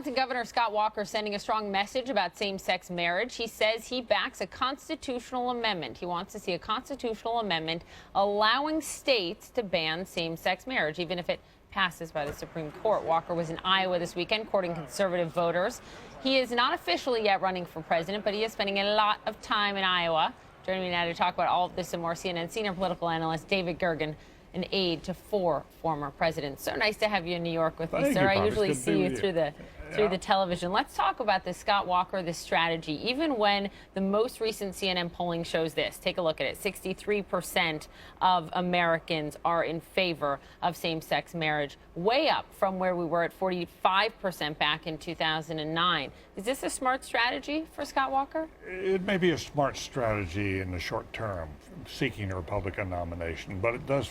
Wisconsin Governor Scott Walker sending a strong message about same-sex marriage. He says he backs a constitutional amendment. He wants to see a constitutional amendment allowing states to ban same-sex marriage, even if it passes by the Supreme Court. Walker was in Iowa this weekend courting conservative voters. He is not officially yet running for president, but he is spending a lot of time in Iowa. Joining me now to talk about all of this and more, CNN senior political analyst David Gergen, an aide to 4 former presidents. So nice to have you in New York with me, sir. I usually see you through the television. Let's talk about this Scott Walker, this strategy. Even when the most recent CNN polling shows this, take a look at it. 63% of Americans are in favor of same-sex marriage, way up from where we were at 45% back in 2009. Is this a smart strategy for Scott Walker? It may be a smart strategy in the short term, seeking a Republican nomination, but it does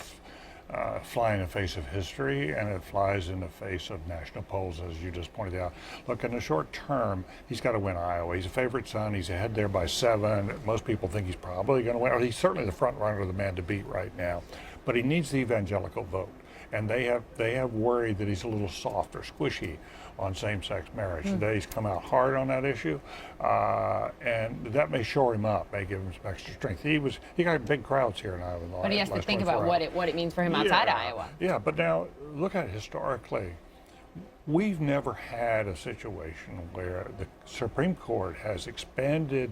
fly in the face of history, and it flies in the face of national polls, as you just pointed out. Look, in the short term, he's got to win Iowa. He's a favorite son. He's ahead there by 7. Most people think he's probably going to win. Or he's certainly the front runner, the man to beat right now. But he needs the evangelical vote, and they have worried that he's a little soft or squishy on same-sex marriage. Today he's come out hard on that issue, and that may shore him up, may give him some extra strength. He got big crowds here in Iowa. But he has to think about what it means for him outside Iowa. Yeah, but now look at it historically. We've never had a situation where the Supreme Court has expanded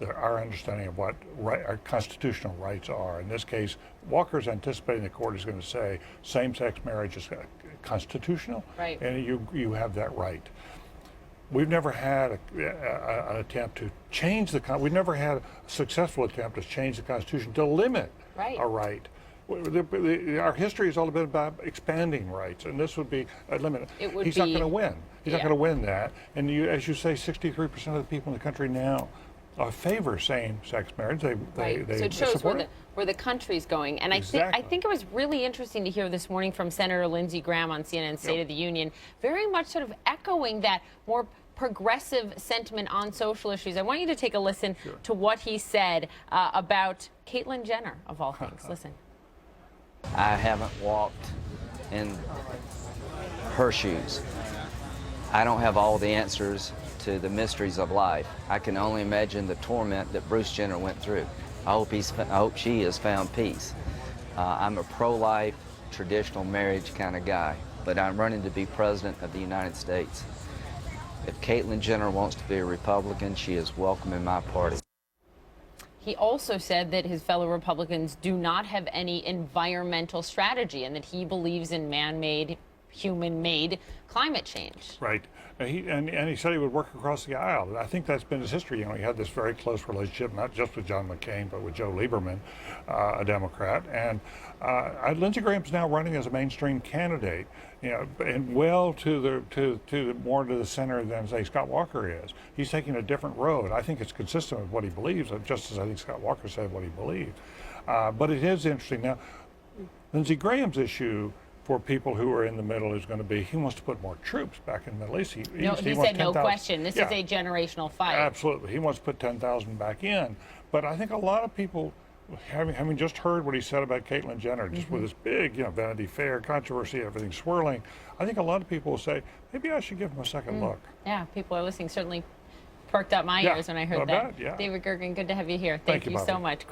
our understanding of what our constitutional rights are. In this case, Walker's anticipating the court is going to say same-sex marriage is constitutional, right, and you have that right. We've never had an attempt to change we've never had a successful attempt to change the Constitution to limit a right. Our history has all been about expanding rights, and this would be a limit. He's not going to win. He's not going to win that. And as you say, 63% of the people in the country now favor same-sex marriage. They so it shows where the country's going. And I think it was really interesting to hear this morning from Senator Lindsey Graham on CNN's State of the Union, very much sort of echoing that more progressive sentiment on social issues. I want you to take a listen to what he said about Caitlyn Jenner, of all things. Listen. I haven't walked in her shoes. I don't have all the answers to the mysteries of life. I can only imagine the torment that Bruce Jenner went through. I hope she has found peace. I'm a pro-life, traditional marriage kind of guy, but I'm running to be president of the United States. If Caitlyn Jenner wants to be a Republican, she is welcome in my party. He also said that his fellow Republicans do not have any environmental strategy and that he believes in man-made, human-made climate change. Right. And he said he would work across the aisle. I think that's been his history. You know, he had this very close relationship, not just with John McCain, but with Joe Lieberman, a Democrat. And Lindsey Graham's now running as a mainstream candidate, you know, and well to more to the center than, say, Scott Walker is. He's taking a different road. I think it's consistent with what he believes, just as I think Scott Walker said what he believed. But it is interesting. Now, Lindsey Graham's issue for people who are in the middle is going to be he wants to put more troops back in the Middle East. He said no question. This is a generational fight. Absolutely. He wants to put 10,000 back in. But I think a lot of people, having just heard what he said about Caitlyn Jenner, just with this big, Vanity Fair controversy, everything swirling, I think a lot of people will say, maybe I should give him a second look. Yeah, people are listening. Certainly perked up my ears when I heard that. David Gergen, good to have you here. Thank you so much.